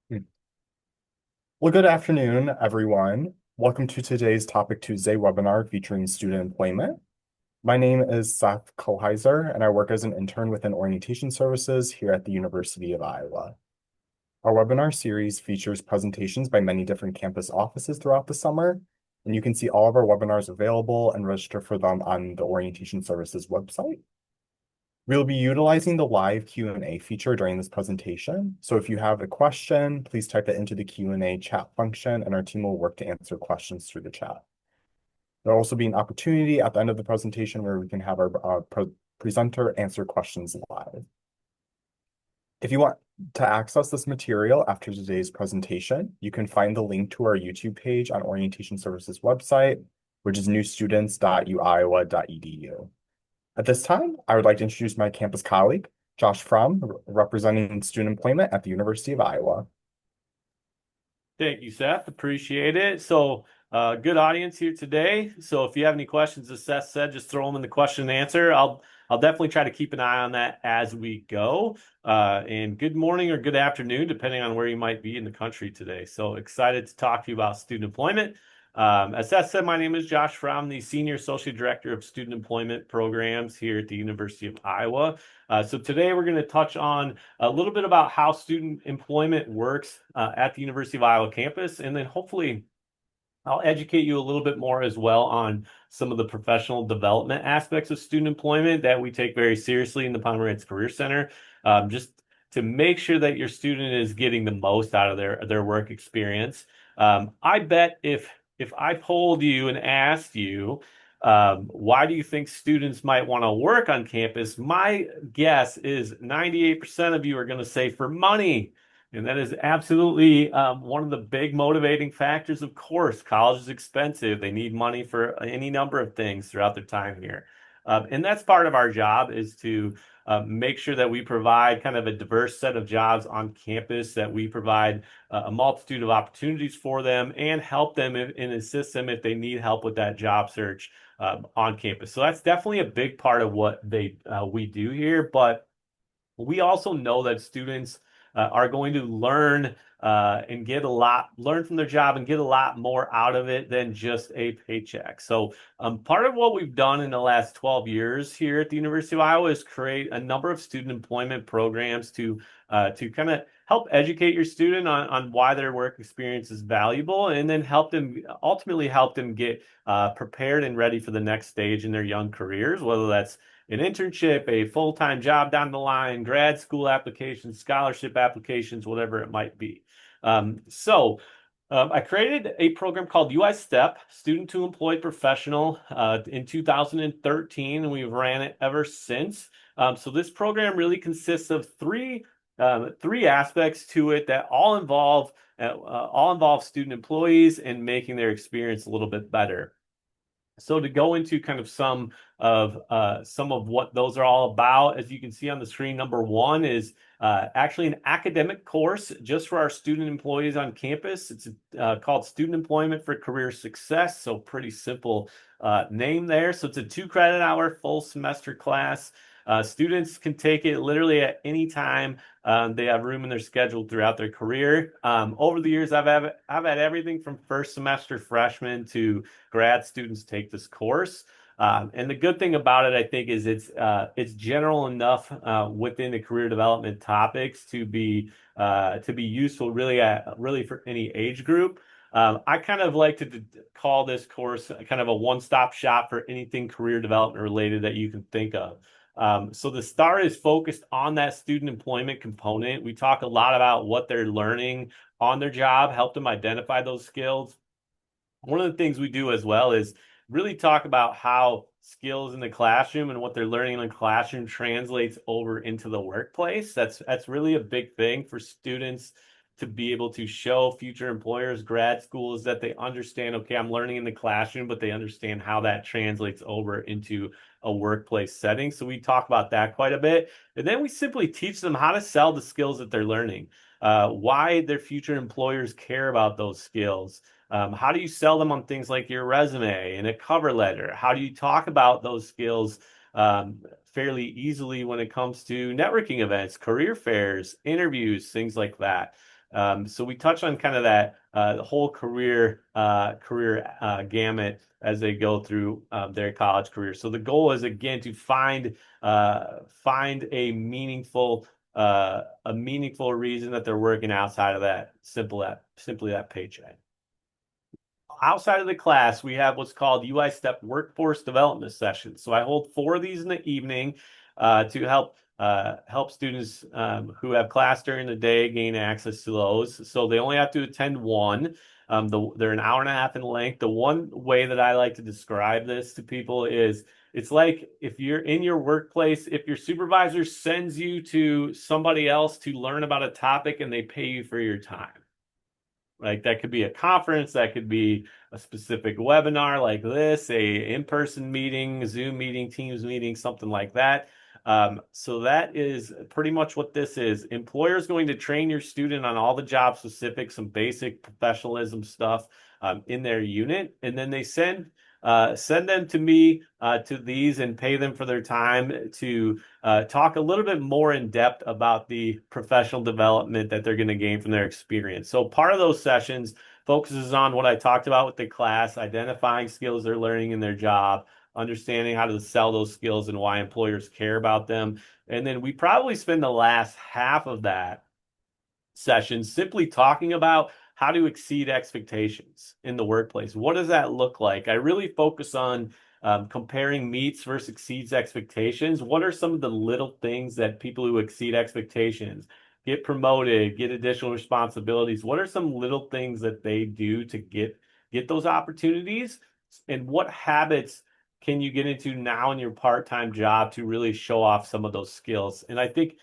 Hmm. Well, good afternoon, everyone. Welcome to today's Topic Tuesday webinar featuring student employment. My name is Seth Koheiser, and I work as an intern within orientation services here at the University of Iowa. Our webinar series features presentations by many different campus offices throughout the summer, and you can see all of our webinars available and register for them on the orientation services website. We'll be utilizing the live Q&A feature during this presentation. So if you have a question, please type it into the Q&A chat function and our team will work to answer questions through the chat. There'll also be an opportunity at the end of the presentation where we can have our presenter answer questions live. If you want to access this material after today's presentation, you can find the link to our YouTube page on Orientation Services website, which is newstudents.uiowa.edu. At this time, I would like to introduce my campus colleague, Josh Fromm, representing student employment at the University of Iowa. Thank you, Seth. Appreciate it. Good audience here today. So, if you have any questions, as Seth said, just throw them in the question and answer. I'll definitely try to keep an eye on that as we go. And good morning or good afternoon, depending on where you might be in the country today. So excited to talk to you about student employment. As Seth said, my name is Josh Fromm, the Senior Associate Director of Student Employment Programs here at the University of Iowa. So today we're going to touch on a little bit about how student employment works at the University of Iowa campus, and then hopefully I'll educate you a little bit more as well on some of the professional development aspects of student employment that we take very seriously in the Pomerantz Career Center, just to make sure that your student is getting the most out of their work experience. I bet if I polled you and asked you, why do you think students might want to work on campus? My guess is 98% of you are going to say for money. And that is absolutely one of the big motivating factors. Of course, college is expensive. They need money for any number of things throughout their time here. And that's part of our job is to make sure that we provide kind of a diverse set of jobs on campus, that we provide a multitude of opportunities for them and help them and assist them if they need help with that job search on campus. So that's definitely a big part of what we do here. But we also know that students are going to learn and learn from their job and get a lot more out of it than just a paycheck. So, part of what we've done in the last 12 years here at the University of Iowa is create a number of student employment programs to kind of help educate your student on why their work experience is valuable, and then ultimately help them get prepared and ready for the next stage in their young careers, whether that's an internship, a full-time job down the line, grad school applications, scholarship applications, whatever it might be. I created a program called UI STEP, Student to Employed Professional, in 2013, and we've ran it ever since. So this program really consists of three aspects to it that all involve student employees and making their experience a little bit better. So to go into kind of some of what those are all about, as you can see on the screen, number one is actually an academic course just for our student employees on campus. It's called Student Employment for Career Success, so pretty simple name there. So it's a 2 credit hour full semester class. Students can take it literally at any time. They have room in their schedule throughout their career. Over the years, I've had everything from first semester freshmen to grad students take this course. And the good thing about it, I think, is it's general enough within the career development topics to be useful really for any age group. I kind of like to call this course kind of a one-stop shop for anything career development related that you can think of. So the STAR is focused on that student employment component. We talk a lot about what they're learning on their job, help them identify those skills. One of the things we do as well is really talk about how skills in the classroom and what they're learning in the classroom translates over into the workplace. That's really a big thing for students to be able to show future employers, grad schools, that they understand, okay, I'm learning in the classroom, but they understand how that translates over into a workplace setting. So we talk about that quite a bit. And then we simply teach them how to sell the skills that they're learning, why their future employers care about those skills. How do you sell them on things like your resume and a cover letter? How do you talk about those skills fairly easily when it comes to networking events, career fairs, interviews, things like that? So we touch on kind of that the whole career gamut as they go through their college career. So the goal is again to find a meaningful reason that they're working outside of that simply that paycheck. Outside of the class, we have what's called UI Step workforce development sessions. So I hold 4 of these in the evening to help students who have class during the day gain access to those. So they only have to attend one. They're an hour and a half in length. The one way that I like to describe this to people is it's like if you're in your workplace, if your supervisor sends you to somebody else to learn about a topic and they pay you for your time. Like that could be a conference, that could be a specific webinar like this, a in-person meeting, Zoom meeting, Teams meeting, something like that. So that is pretty much what this is. Employer's going to train your student on all the job specifics, some basic professionalism stuff in their unit, and then they send them to me to these and pay them for their time to talk a little bit more in depth about the professional development that they're going to gain from their experience. So part of those sessions focuses on what I talked about with the class, identifying skills they're learning in their job, understanding how to sell those skills and why employers care about them. And then we probably spend the last half of that sessions simply talking about how to exceed expectations in the workplace. What does that look like? I really focus on comparing meets versus exceeds expectations. What are some of the little things that people who exceed expectations get promoted, get additional responsibilities? What are some little things that they do to get those opportunities? And what habits can you get into now in your part-time job to really show off some of those skills? And I think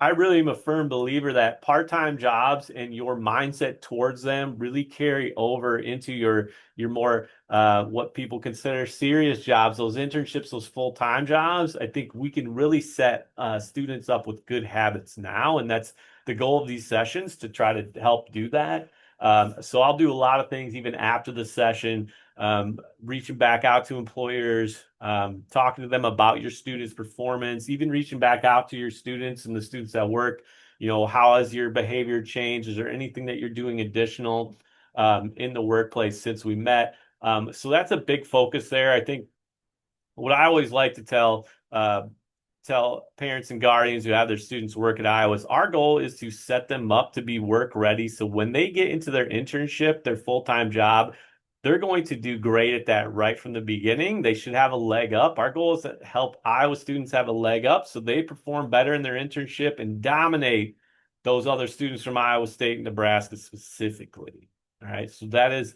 I really am a firm believer that part-time jobs and your mindset towards them really carry over into your more what people consider serious jobs, those internships, those full-time jobs. I think we can really set students up with good habits now, and that's the goal of these sessions to try to help do that. So I'll do a lot of things even after the session, reaching back out to employers, talking to them about your students' performance, even reaching back out to your students and the students at work. How has your behavior changed? Is there anything that you're doing additional in the workplace since we met? So that's a big focus there. I think what I always like to tell parents and guardians who have their students work at Iowa is our goal is to set them up to be work ready. So when they get into their internship, their full-time job, they're going to do great at that right from the beginning. They should have a leg up. Our goal is to help Iowa students have a leg up so they perform better in their internship and dominate those other students from Iowa State and Nebraska specifically. All right. So that is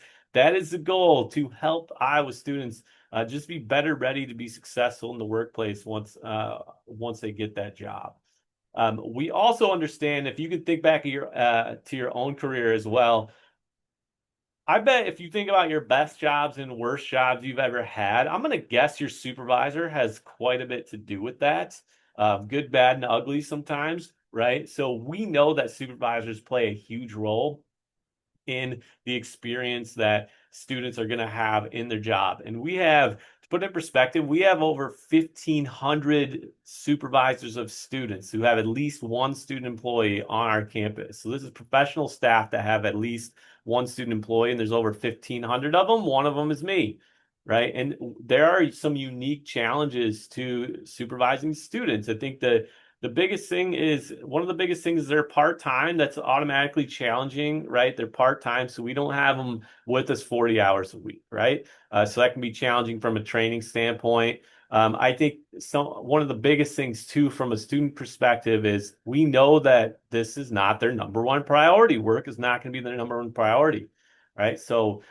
the goal to help Iowa students just be better ready to be successful in the workplace once they get that job. We also understand if you can think back to your own career as well. I bet if you think about your best jobs and worst jobs you've ever had, I'm going to guess your supervisor has quite a bit to do with that. Good, bad, and ugly sometimes, right? So we know that supervisors play a huge role in the experience that students are going to have in their job. And to put it in perspective, we have over 1,500 supervisors of students who have at least one student employee on our campus. So this is professional staff that have at least one student employee, and there's over 1,500 of them. One of them is me. Right. And there are some unique challenges to supervising students. I think the biggest thing is one of the biggest things is they're part-time. That's automatically challenging, right? They're part-time, so we don't have them with us 40 hours a week, right? So that can be challenging from a training standpoint. I think one of the biggest things too, from a student perspective, is we know that this is not their number one priority. Work is not going to be their number one priority, right? So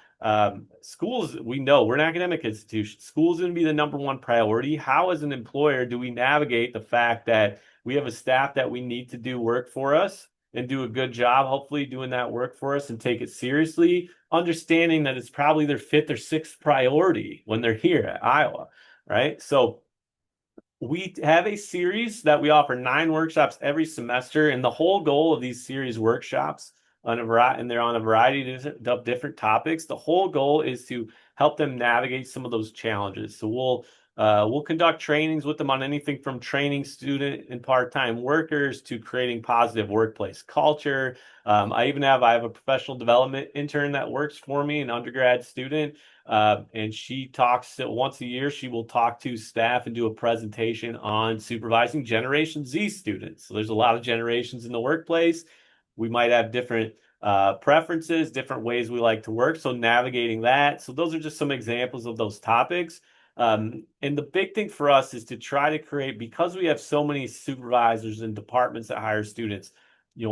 schools, we know we're an academic institution. School's going to be the number one priority. How, as an employer, do we navigate the fact that we have a staff that we need to do work for us and do a good job, hopefully doing that work for us and take it seriously, understanding that it's probably their fifth or sixth priority when they're here at Iowa, right? So we have a series that we offer 9 workshops every semester, and the whole goal of these series workshops and they're on a variety of different topics. The whole goal is to help them navigate some of those challenges. So We'll conduct trainings with them on anything from training student and part-time workers to creating positive workplace culture. I have a professional development intern that works for me, an undergrad student, and she talks once a year. She will talk to staff and do a presentation on supervising Generation Z students. So there's a lot of generations in the workplace. We might have different preferences, different ways we like to work. So navigating that. So those are just some examples of those topics. And the big thing for us is to try to create, because we have so many supervisors and departments that hire students,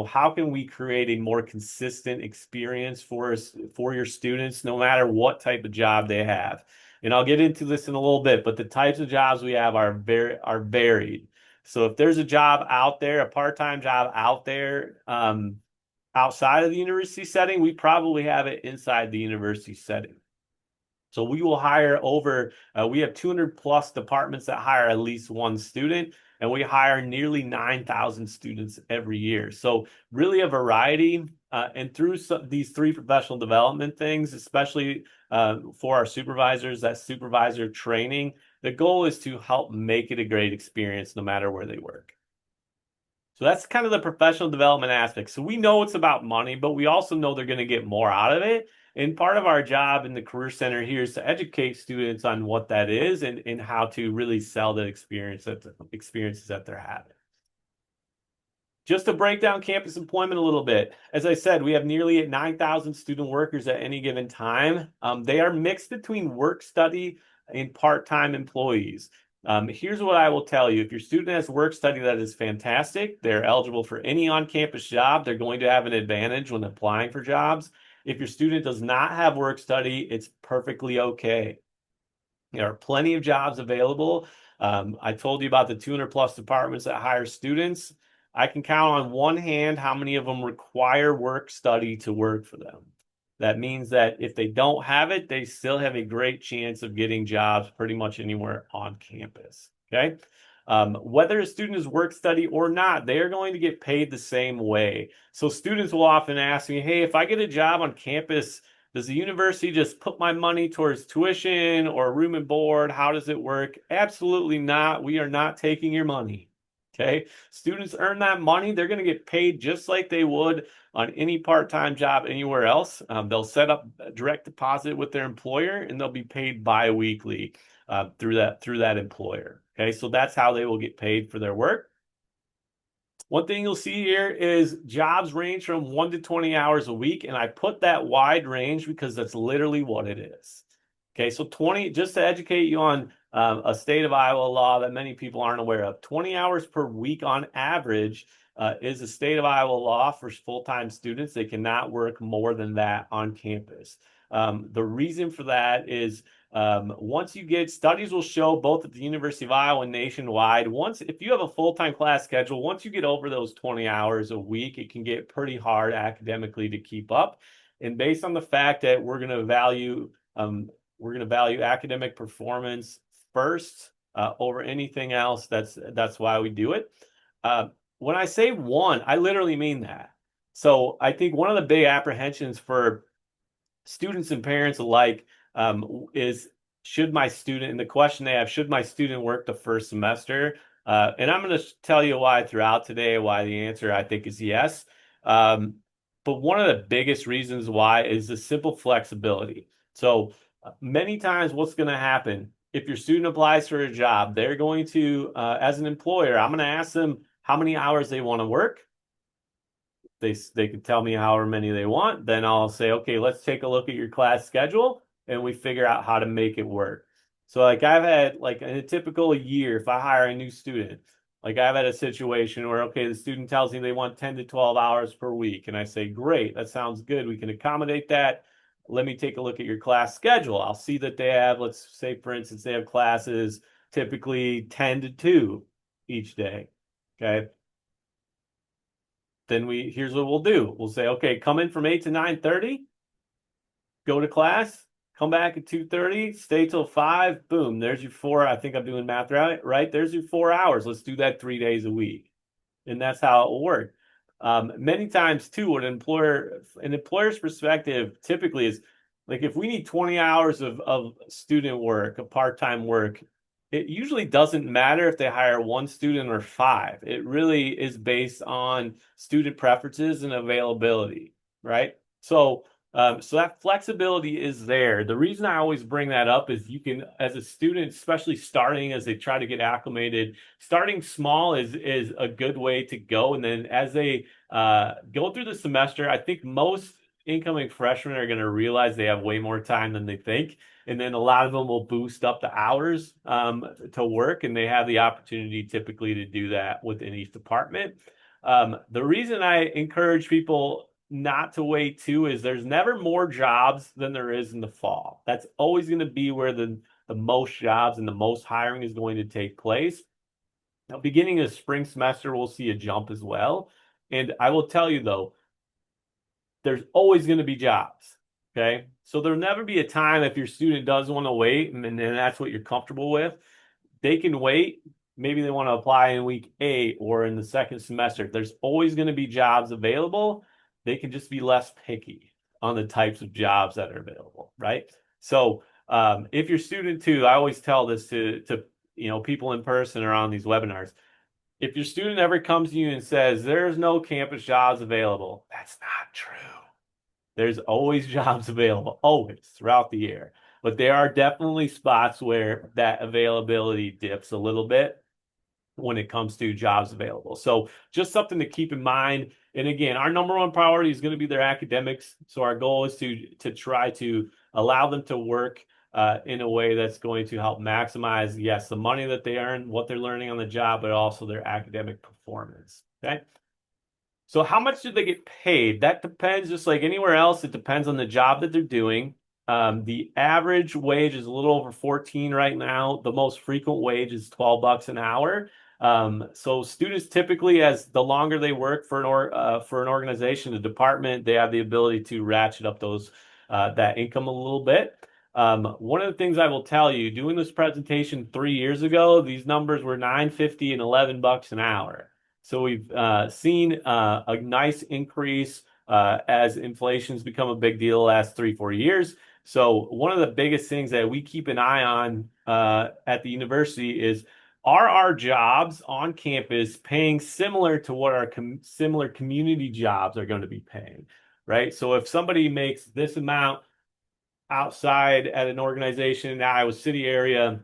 how can we create a more consistent experience for your students, no matter what type of job they have? And I'll get into this in a little bit, but the types of jobs we have are varied. So if there's a job out there, a part-time job out there, outside of the university setting, we probably have it inside the university setting. So we will hire we have 200 plus departments that hire at least one student, and we hire nearly 9,000 students every year. So really a variety. And through these three professional development things, especially for our supervisors, that supervisor training, the goal is to help make it a great experience no matter where they work. So that's kind of the professional development aspect. So we know it's about money, but we also know they're going to get more out of it. And part of our job in the Career Center here is to educate students on what that is and how to really sell the experiences that they're having. Just to break down campus employment a little bit, as I said, we have nearly 9,000 student workers at any given time. They are mixed between work study and part-time employees. Here's what I will tell you. If your student has work study, that is fantastic. They're eligible for any on-campus job. They're going to have an advantage when applying for jobs. If your student does not have work study, it's perfectly okay. There are plenty of jobs available. I told you about the 200 plus departments that hire students. I can count on one hand how many of them require work study to work for them. That means that if they don't have it, they still have a great chance of getting jobs pretty much anywhere on campus. Okay. Whether a student is work study or not, they are going to get paid the same way. So students will often ask me, hey, if I get a job on campus, does the university just put my money towards tuition or room and board? How does it work? Absolutely not. We are not taking your money. Okay. Students earn that money. They're going to get paid just like they would on any part-time job anywhere else. They'll set up a direct deposit with their employer and they'll be paid bi-weekly through that employer. Okay. So that's how they will get paid for their work. One thing you'll see here is jobs range from 1 to 20 hours a week, and I put that wide range because that's literally what it is. Okay, so 20, just to educate you on a state of Iowa law that many people aren't aware of, 20 hours per week on average is a state of Iowa law for full-time students. They cannot work more than that on campus. The reason for that is once you get studies will show both at the University of Iowa and nationwide, if you have a full-time class schedule, once you get over those 20 hours a week, it can get pretty hard academically to keep up. And based on the fact that we're going to value academic performance first over anything else. That's why we do it. When I say one, I literally mean that. So I think one of the big apprehensions for students and parents alike is should my student, and the question they have, should my student work the first semester? And I'm going to tell you why throughout today, why the answer I think is yes. But one of the biggest reasons why is the simple flexibility. So many times what's going to happen if your student applies for a job, they're going to, as an employer, I'm going to ask them how many hours they want to work. They can tell me however many they want. Then I'll say, okay, let's take a look at your class schedule and we figure out how to make it work. So like I've had like in a typical year, if I hire a new student, like I've had a situation where, okay, the student tells me they want 10 to 12 hours per week. And I say, great, that sounds good. We can accommodate that. Let me take a look at your class schedule. I'll see that they have, let's say, for instance, they have classes typically 10 to 2 each day. Okay. Then here's what we'll do. We'll say, okay, come in from 8 to 9:30, go to class, come back at 2:30, stay till 5, boom, there's your 4. I think I'm doing math right? There's your 4 hours. Let's do that 3 days a week. And that's how it will work. Many times too, what an employer's perspective typically is like if we need 20 hours of student work, of part-time work, it usually doesn't matter if they hire one student or five. It really is based on student preferences and availability, right? So that flexibility is there. The reason I always bring that up is you can, as a student, especially starting as they try to get acclimated, starting small is a good way to go. And then as they go through the semester, I think most incoming freshmen are going to realize they have way more time than they think, and then a lot of them will boost up the hours to work, and they have the opportunity typically to do that within each department. The reason I encourage people not to wait too is there's never more jobs than there is in the fall. That's always going to be where the most jobs and the most hiring is going to take place. Now, beginning of spring semester, we'll see a jump as well. And I will tell you though, there's always going to be jobs. Okay. So there'll never be a time if your student does want to wait and that's what you're comfortable with, they can wait. Maybe they want to apply in week 8 or in the second semester. There's always going to be jobs available. They can just be less picky on the types of jobs that are available, right? So if your student too, I always tell this to people in person or on these webinars. If your student ever comes to you and says there's no campus jobs available, that's not true. There's always jobs available, always throughout the year. But there are definitely spots where that availability dips a little bit when it comes to jobs available. So just something to keep in mind. And again, our number one priority is going to be their academics. So our goal is to try to allow them to work in a way that's going to help maximize, yes, the money that they earn, what they're learning on the job, but also their academic performance. Okay. So how much do they get paid? That depends, just like anywhere else, it depends on the job that they're doing. The average wage is a little over 14 right now. The most frequent wage is 12 bucks an hour. So students typically, as the longer they work for an organization, a department, they have the ability to ratchet up those that income a little bit. One of the things I will tell you, doing this presentation 3 years ago, these numbers were 9.50 and 11 bucks an hour. So we've seen a nice increase as inflation's become a big deal the last 3, 4 years. So one of the biggest things that we keep an eye on at the university is, are our jobs on campus paying similar to what our similar community jobs are going to be paying, right? So if somebody makes this amount outside at an organization in the Iowa City area,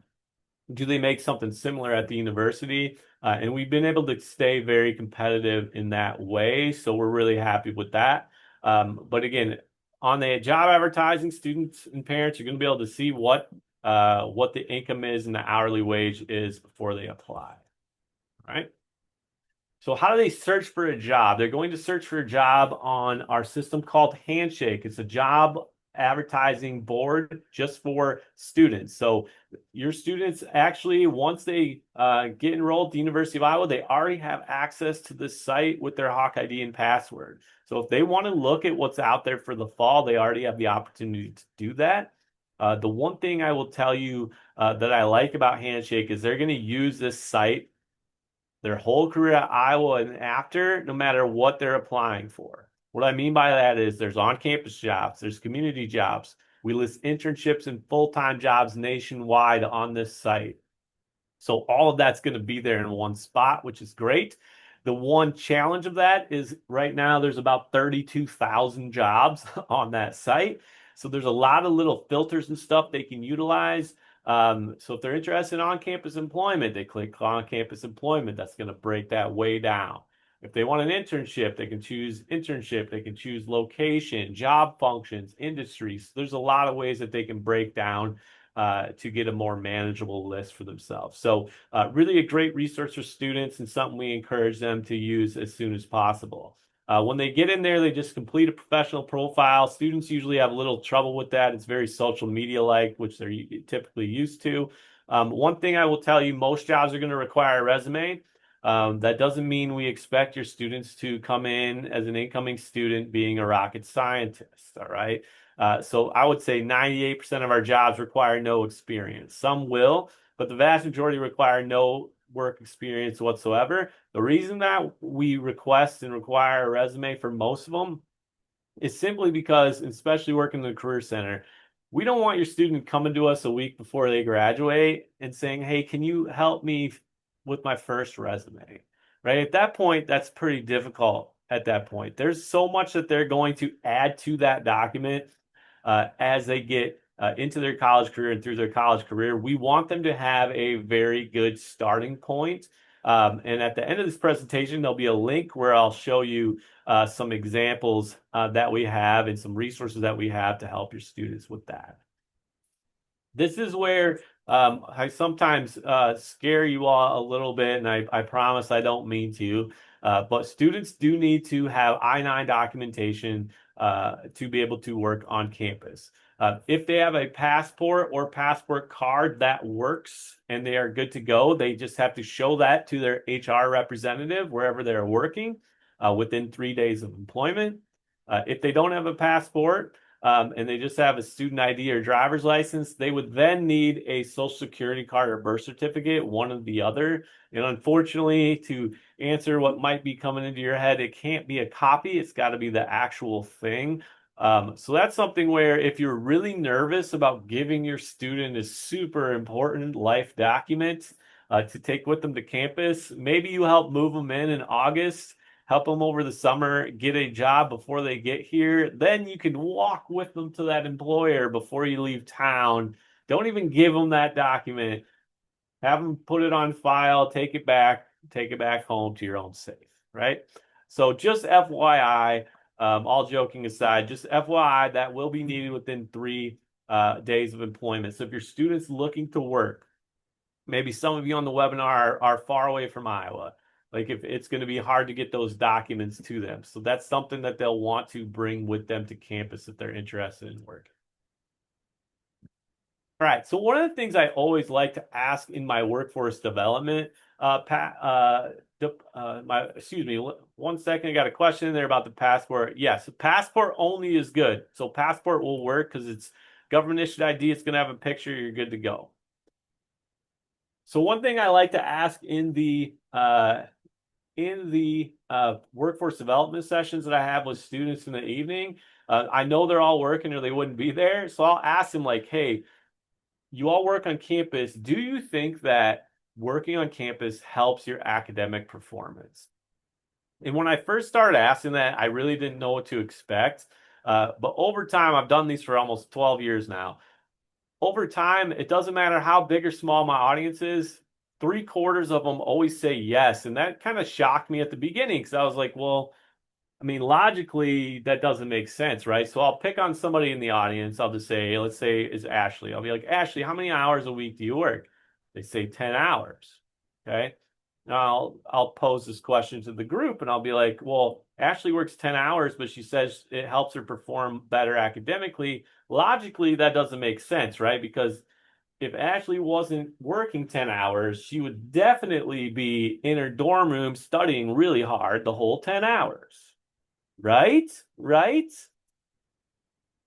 do they make something similar at the university? And we've been able to stay very competitive in that way. So we're really happy with that. But again, on the job advertising, students and parents are going to be able to see what the income is and the hourly wage is before they apply. All right. So how do they search for a job? They're going to search for a job on our system called Handshake. It's a job advertising board just for students. So your students actually, once they get enrolled at the University of Iowa, they already have access to this site with their Hawk ID and password. So if they want to look at what's out there for the fall, they already have the opportunity to do that. The one thing I will tell you that I like about Handshake is they're going to use this site their whole career at Iowa and after, no matter what they're applying for. What I mean by that is there's on-campus jobs, there's community jobs. We list internships and full-time jobs nationwide on this site. So all of that's going to be there in one spot, which is great. The one challenge of that is right now there's about 32,000 jobs on that site. So there's a lot of little filters and stuff they can utilize. So if they're interested in on-campus employment, they click on-campus employment. That's going to break that way down. If they want an internship, they can choose internship. They can choose location, job functions, industries. There's a lot of ways that they can break down to get a more manageable list for themselves. So really a great resource for students and something we encourage them to use as soon as possible. When they get in there, they just complete a professional profile. Students usually have a little trouble with that. It's very social media-like, which they're typically used to. One thing I will tell you, most jobs are going to require a resume. That doesn't mean we expect your students to come in as an incoming student being a rocket scientist, all right? So I would say 98% of our jobs require no experience. Some will, but the vast majority require no work experience whatsoever. The reason that we request and require a resume for most of them is simply because, especially working in the Career Center, We don't want your student coming to us a week before they graduate and saying, "Hey, can you help me with my first resume?" Right? At that point, that's pretty difficult at that point. There's so much that they're going to add to that document as they get into their college career and through their college career. We want them to have a very good starting point. And at the end of this presentation, there'll be a link where I'll show you some examples that we have and some resources that we have to help your students with that. This is where I sometimes scare you all a little bit, and I promise I don't mean to. But students do need to have I-9 documentation to be able to work on campus. If they have a passport or passport card that works and they are good to go, they just have to show that to their HR representative wherever they're working within 3 days of employment. If they don't have a passport, and they just have a student ID or driver's license, they would then need a social security card or birth certificate, one or the other. And unfortunately, to answer what might be coming into your head, it can't be a copy. It's got to be the actual thing. So that's something where if you're really nervous about giving your student a super important life document to take with them to campus, maybe you help move them in August, help them over the summer, get a job before they get here. Then you can walk with them to that employer before you leave town. Don't even give them that document. Have them put it on file, take it back home to your own safe, right? So just FYI, all joking aside, just FYI, that will be needed within 3 days of employment. So if your student's looking to work, maybe some of you on the webinar are far away from Iowa. Like if it's going to be hard to get those documents to them. So that's something that they'll want to bring with them to campus if they're interested in work. All right. So one of the things I always like to ask in my workforce development, excuse me, one second. I got a question in there about the passport. Yes, passport only is good. So passport will work because it's government issued ID. It's going to have a picture. You're good to go. So one thing I like to ask in the workforce development sessions that I have with students in the evening, I know they're all working or they wouldn't be there. So I'll ask them like, "Hey, you all work on campus. Do you think that working on campus helps your academic performance?" And when I first started asking that, I really didn't know what to expect. But over time, I've done these for almost 12 years now. Over time, it doesn't matter how big or small my audience is, 3/4 of them always say yes. And that kind of shocked me at the beginning because I was like, well, I mean, logically, that doesn't make sense, right? So I'll pick on somebody in the audience. I'll just say, let's say is Ashley. I'll be like, "Ashley, how many hours a week do you work?" They say 10 hours. Okay. Now I'll pose this question to the group and I'll be like, "Well, Ashley works 10 hours, but she says it helps her perform better academically." Logically, that doesn't make sense, right? Because if Ashley wasn't working 10 hours, she would definitely be in her dorm room studying really hard the whole 10 hours. Right? Right?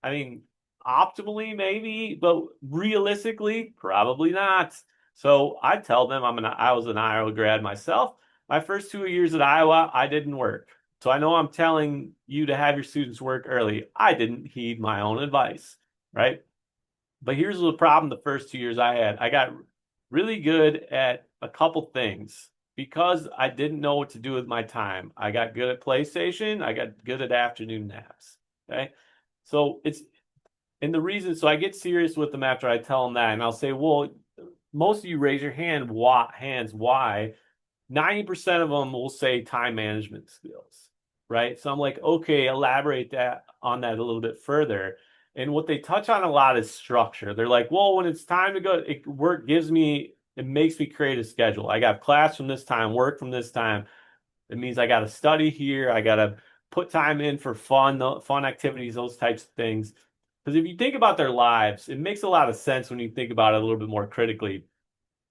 I mean, optimally maybe, but realistically, probably not. So I tell them I was an Iowa grad myself. My first 2 years at Iowa, I didn't work. So I know I'm telling you to have your students work early. I didn't heed my own advice, right? But here's the problem the first 2 years I had. I got really good at a couple things because I didn't know what to do with my time. I got good at PlayStation. I got good at afternoon naps. Okay. So it's, and the reason, so I get serious with them after I tell them that, and I'll say, "Well, most of you raise your hands. Why?" 90% of them will say time management skills, right? So I'm like, okay, elaborate that on that a little bit further. And what they touch on a lot is structure. They're like, "Well, when it's time to go, it makes me create a schedule. I got class from this time, work from this time. It means I got to study here. I got to put time in for fun activities, those types of things." Because if you think about their lives, it makes a lot of sense when you think about it a little bit more critically.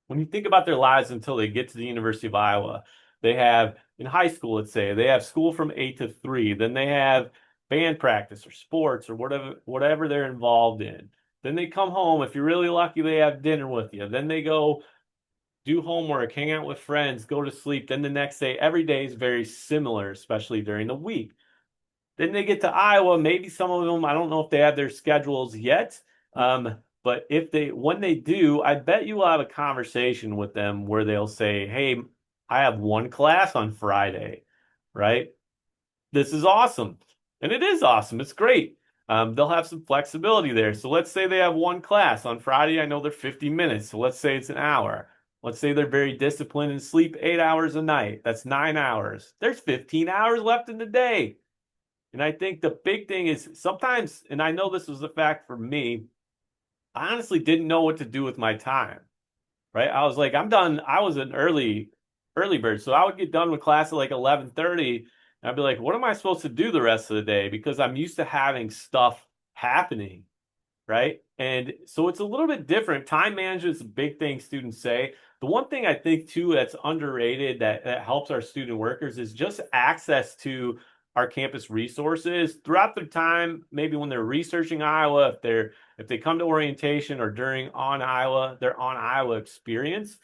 When you think about their lives until they get to the University of Iowa, they have in high school, let's say, they have school from 8 to 3. Then they have band practice or sports or whatever they're involved in. Then they come home. If you're really lucky, they have dinner with you. Then they go do homework, hang out with friends, go to sleep. Then the next day, every day is very similar, especially during the week. Then they get to Iowa. Maybe some of them, I don't know if they have their schedules yet, But when they do, I bet you will have a conversation with them where they'll say, "Hey, I have one class on Friday, right? This is awesome." And it is awesome. It's great. They'll have some flexibility there. So let's say they have one class on Friday. I know they're 50 minutes. So let's say it's an hour. Let's say they're very disciplined and sleep 8 hours a night. That's 9 hours. There's 15 hours left in the day. And I think the big thing is sometimes, and I know this was a fact for me, I honestly didn't know what to do with my time, right? I was like, I'm done. I was an early bird. So I would get done with class at like 11:30 and I'd be like, what am I supposed to do the rest of the day? Because I'm used to having stuff happening, right? And so it's a little bit different. Time management is a big thing students say. The one thing I think too that's underrated that helps our student workers is just access to our campus resources throughout their time, maybe when they're researching Iowa, if they come to orientation or during on Iowa, their on Iowa experience.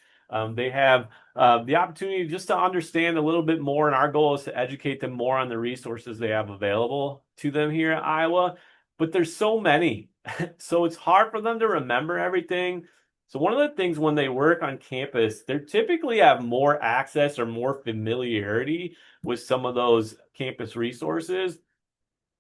They have the opportunity just to understand a little bit more, and our goal is to educate them more on the resources they have available to them here at Iowa. But there's so many, so it's hard for them to remember everything. So one of the things when they work on campus, they typically have more access or more familiarity with some of those campus resources,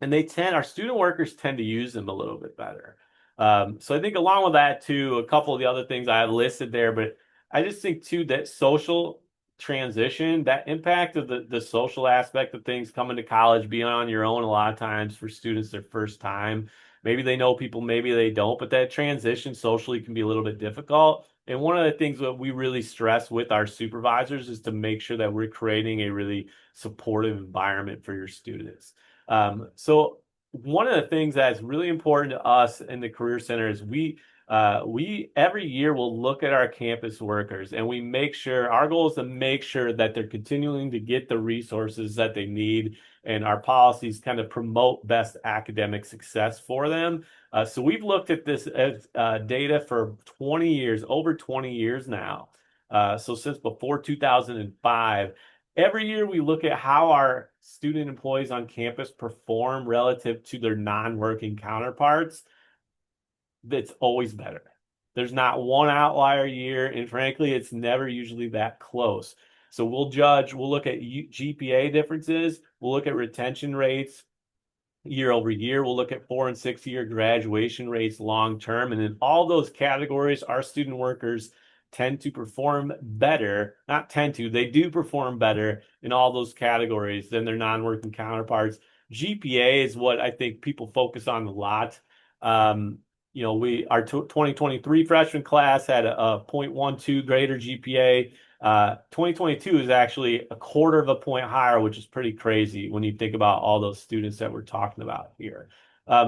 and our student workers tend to use them a little bit better. So I think along with that too, a couple of the other things I have listed there, but I just think too that social transition, that impact of the social aspect of things coming to college, being on your own a lot of times for students their first time. Maybe they know people, maybe they don't, but that transition socially can be a little bit difficult. And one of the things that we really stress with our supervisors is to make sure that we're creating a really supportive environment for your students. So one of the things that's really important to us in the Career Center is we every year will look at our campus workers and we make sure our goal is to make sure that they're continuing to get the resources that they need and our policies kind of promote best academic success for them. So we've looked at this as data for 20 years, over 20 years now. So since before 2005, every year we look at how our student employees on campus perform relative to their non-working counterparts. That's always better. There's not one outlier year, and frankly, it's never usually that close. So we'll look at GPA differences, we'll look at retention rates, year over year. We'll look at 4 and 6 year graduation rates long term. And in all those categories, our student workers tend to perform better, not tend to, they do perform better in all those categories than their non-working counterparts. GPA is what I think people focus on a lot. Our 2023 freshman class had a 0.12 greater GPA. 2022 is actually a quarter of a point higher, which is pretty crazy when you think about all those students that we're talking about here.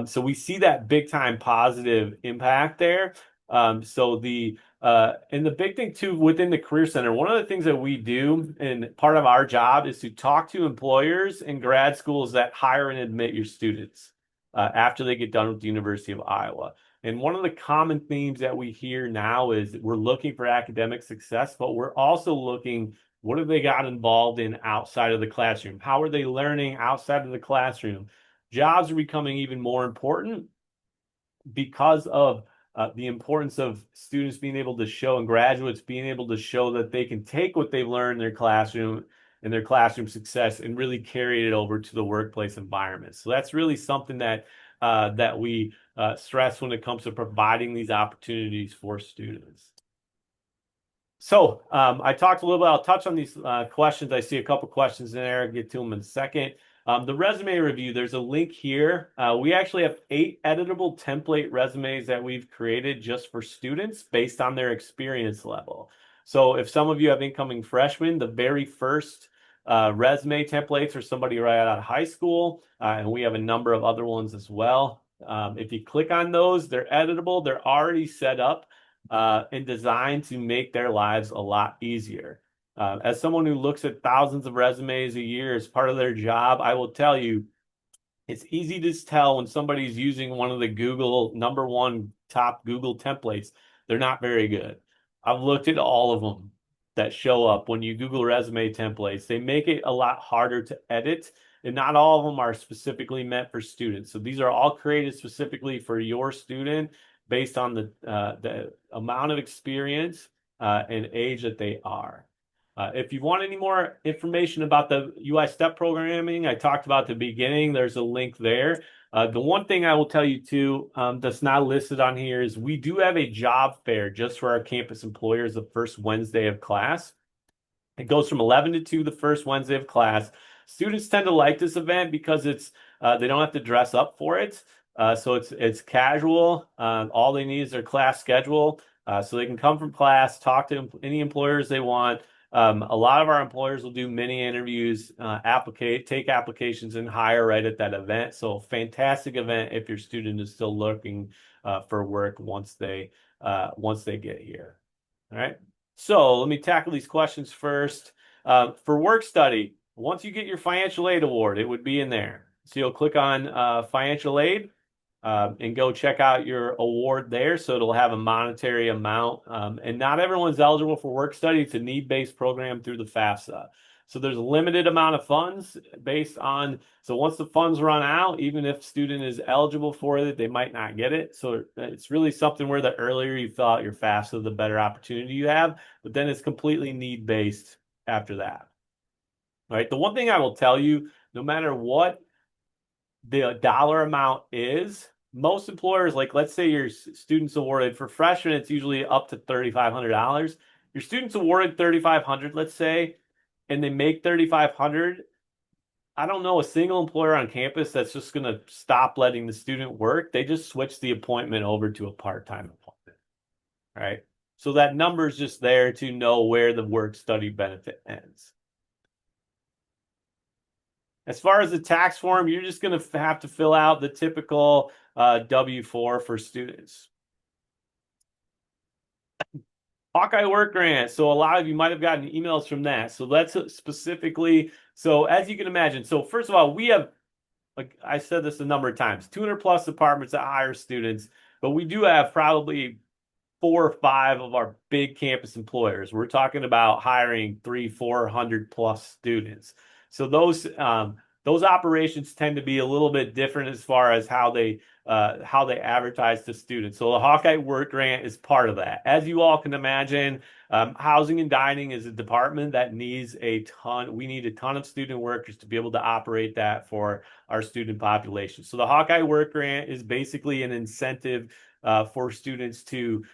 So we see that big time positive impact there. And the big thing too within the Career Center, one of the things that we do and part of our job is to talk to employers and grad schools that hire and admit your students after they get done with the University of Iowa. And one of the common themes that we hear now is we're looking for academic success, but we're also looking what have they got involved in outside of the classroom? How are they learning outside of the classroom? Jobs are becoming even more important because of the importance of students being able to show and graduates being able to show that they can take what they've learned in their classroom and their classroom success and really carry it over to the workplace environment. So that's really something that we stress when it comes to providing these opportunities for students. So I talked a little bit. I'll touch on these questions. I see a couple questions in there. I'll get to them in a second. The resume review, there's a link here. We actually have 8 editable template resumes that we've created just for students based on their experience level. So if some of you have incoming freshmen, the very first resume templates are somebody right out of high school, and we have a number of other ones as well. If you click on those, they're editable. They're already set up and designed to make their lives a lot easier. As someone who looks at thousands of resumes a year as part of their job, I will tell you it's easy to tell when somebody's using one of the Google number one top Google templates. They're not very good. I've looked at all of them that show up when you Google resume templates. They make it a lot harder to edit, and not all of them are specifically meant for students. So these are all created specifically for your student based on the amount of experience and age that they are. If you want any more information about the UI step programming I talked about at the beginning, there's a link there. The one thing I will tell you too, that's not listed on here is we do have a job fair just for our campus employers the first Wednesday of class. It goes from 11 to 2 the first Wednesday of class. Students tend to like this event because it's they don't have to dress up for it. So it's casual. All they need is their class schedule. So they can come from class, talk to any employers they want. A lot of our employers will do mini interviews, take applications and hire right at that event. So fantastic event if your student is still looking for work once they get here. All right. So let me tackle these questions first. For work study, once you get your financial aid award, it would be in there. So you'll click on financial aid and go check out your award there. So it'll have a monetary amount. And not everyone's eligible for work study. It's a need-based program through the FAFSA. So there's a limited amount of funds based on, so once the funds run out, even if student is eligible for it, they might not get it. So it's really something where the earlier you fill out your FAFSA, the better opportunity you have. But then it's completely need-based after that. All right. The one thing I will tell you, no matter what the dollar amount is, most employers, like let's say your students awarded for freshmen, it's usually up to $3,500. Your students awarded 3,500, let's say, and they make 3,500. I don't know a single employer on campus that's just going to stop letting the student work. They just switch the appointment over to a part-time appointment, right? So that number is just there to know where the work study benefit ends. As far as the tax form, you're just going to have to fill out the typical W-4 for students. Hawkeye Work Grant. So a lot of you might have gotten emails from that. So that's specifically, so as you can imagine, so first of all, we have, like I said this a number of times, 200 plus departments that hire students, but we do have probably 4 or 5 of our big campus employers. We're talking about hiring 400 plus students. So those operations tend to be a little bit different as far as how they advertise to students. So the Hawkeye Work Grant is part of that. As you all can imagine, housing and dining is a department that needs a ton. We need a ton of student workers to be able to operate that for our student population. So the Hawkeye Work Grant is basically an incentive for students to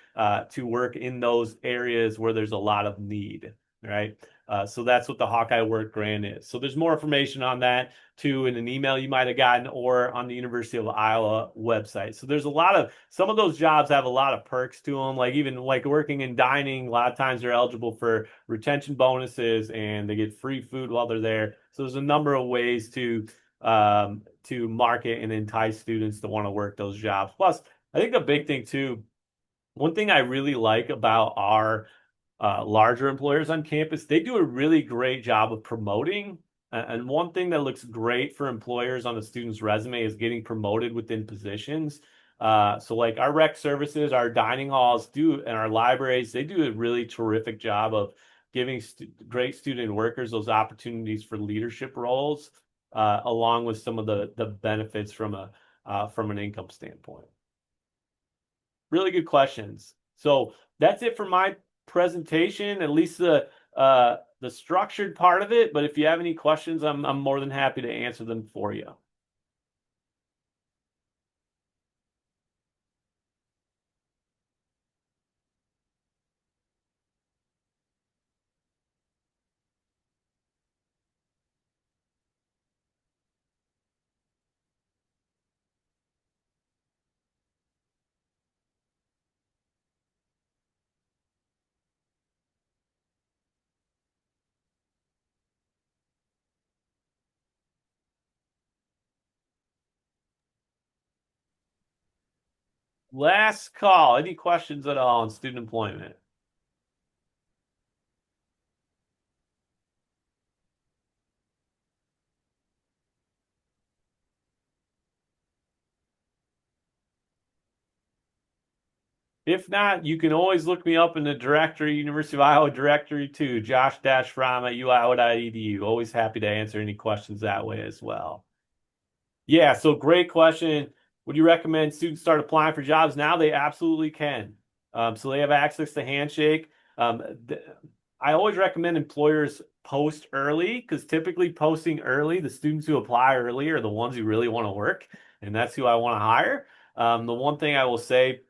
work in those areas where there's a lot of need, right? So that's what the Hawkeye Work Grant is. So there's more information on that too in an email you might have gotten or on the University of Iowa website. So there's some of those jobs have a lot of perks to them, like even like working in dining, a lot of times they're eligible for retention bonuses and they get free food while they're there. So there's a number of ways to market and entice students to want to work those jobs. Plus, I think a big thing too, one thing I really like about our larger employers on campus, they do a really great job of promoting. And one thing that looks great for employers on a student's resume is getting promoted within positions. So like our rec services, our dining halls do, and our libraries, they do a really terrific job of giving great student workers those opportunities for leadership roles, along with some of the benefits from an income standpoint. Really good questions. So that's it for my presentation, at least the structured part of it. But if you have any questions, I'm more than happy to answer them for you. Last call. Any questions at all on student employment? If not, you can always look me up in the directory, University of Iowa directory too, josh-fromm at uiowa.edu. Always happy to answer any questions that way as well. Yeah, so great question. Would you recommend students start applying for jobs now? They absolutely can. So they have access to Handshake. Um, th- I always recommend employers post early because typically posting early, the students who apply early are the ones who really want to work, and that's who I want to hire. The one thing I will say,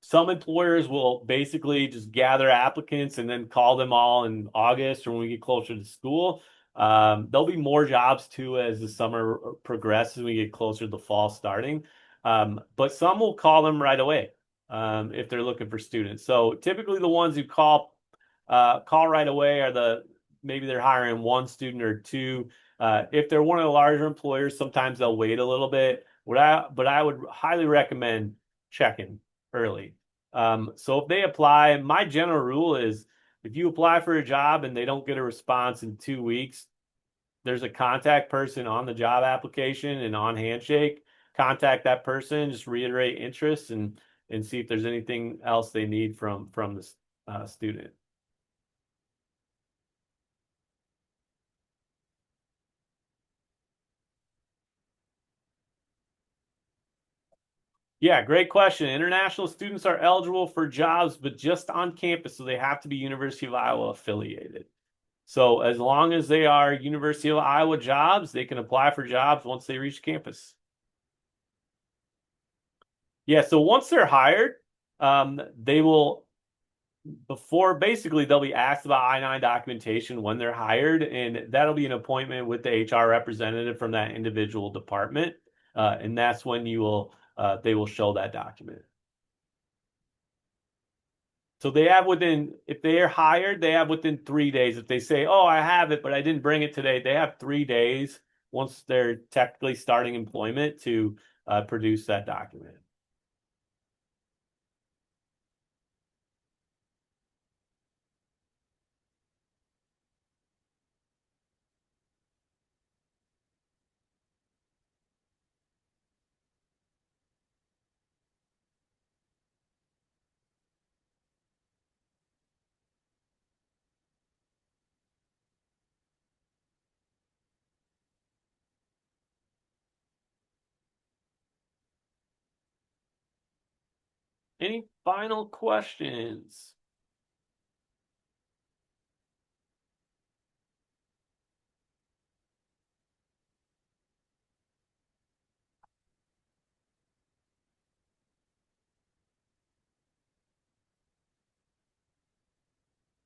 some employers will basically just gather applicants and then call them all in August or when we get closer to school. There'll be more jobs too as the summer progresses and we get closer to the fall starting. But some will call them right away if they're looking for students. So typically the ones who call right away are maybe they're hiring one student or two. If they're one of the larger employers, sometimes they'll wait a little bit. But I would highly recommend checking early. So if they apply, my general rule is if you apply for a job and they don't get a response in 2 weeks, there's a contact person on the job application and on Handshake. Contact that person, just reiterate interest and see if there's anything else they need from the student. Yeah, great question. International students are eligible for jobs, but just on campus, so they have to be University of Iowa affiliated. So as long as they are University of Iowa jobs, they can apply for jobs once they reach campus. Yeah, so once they're hired, they will before basically they'll be asked about I-9 documentation when they're hired, and that'll be an appointment with the HR representative from that individual department, and that's when you will they will show that document. So they have within, if they are hired, they have within 3 days. If they say, "Oh, I have it, but I didn't bring it today," they have 3 days once they're technically starting employment to produce that document. Any final questions?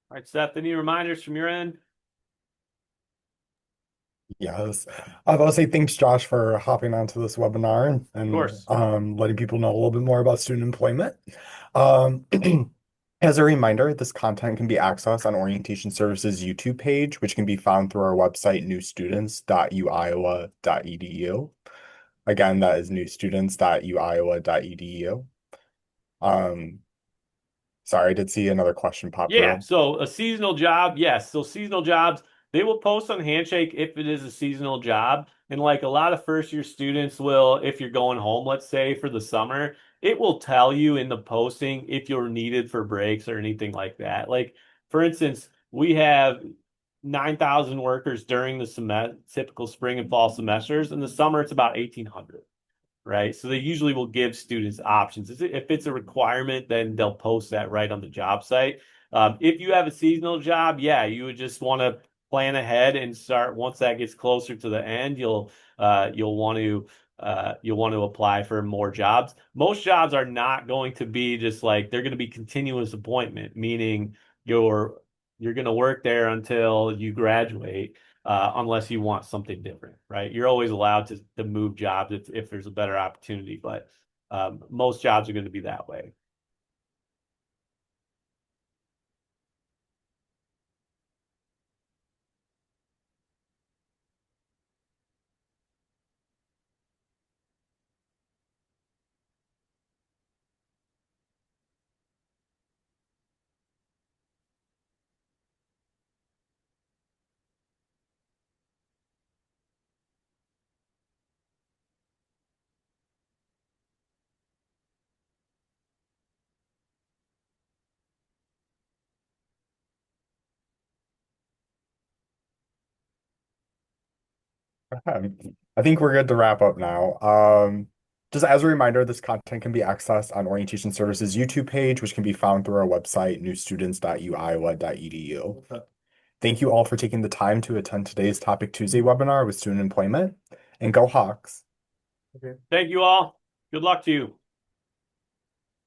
All right, Seth, any reminders from your end? Of Yes. I was about to say thanks, Josh, for hopping onto this webinar and course. letting people know a little bit more about student employment. Um, as a reminder, this content can be accessed on Orientation Services YouTube page, which can be found through our website, newstudents.uiowa.edu. Again, that is newstudents.uiowa.edu. Um, sorry, I did see another question pop Yeah, through. so a seasonal job, yes. So seasonal jobs, they will post on Handshake if it is a seasonal job. And like a lot of first year students will, if you're going home, let's say for the summer, it will tell you in the posting if you're needed for breaks or anything like that. Like, for instance, we have 9,000 workers during the typical spring and fall semesters. In the summer, it's about 1,800, right? So they usually will give students options. If it's a requirement, then they'll post that right on the job site. If you have a seasonal job, yeah, you would just want to plan ahead and start once that gets closer to the end, you'll want to apply for more jobs. Most jobs are not going to be just like they're going to be continuous appointment, meaning you're you're going to work there until you graduate unless you want something different, right? You're always allowed to move jobs if there's a better opportunity, but most jobs are going to be that way. Okay. I think we're good to wrap up now. Just as a reminder, this content can be accessed on Orientation Services YouTube page, which can be found through our website, newstudents.uiowa.edu. Thank you all for taking the time to attend today's Topic Tuesday webinar with student employment, and go Hawks! Thank you all. Good luck to you.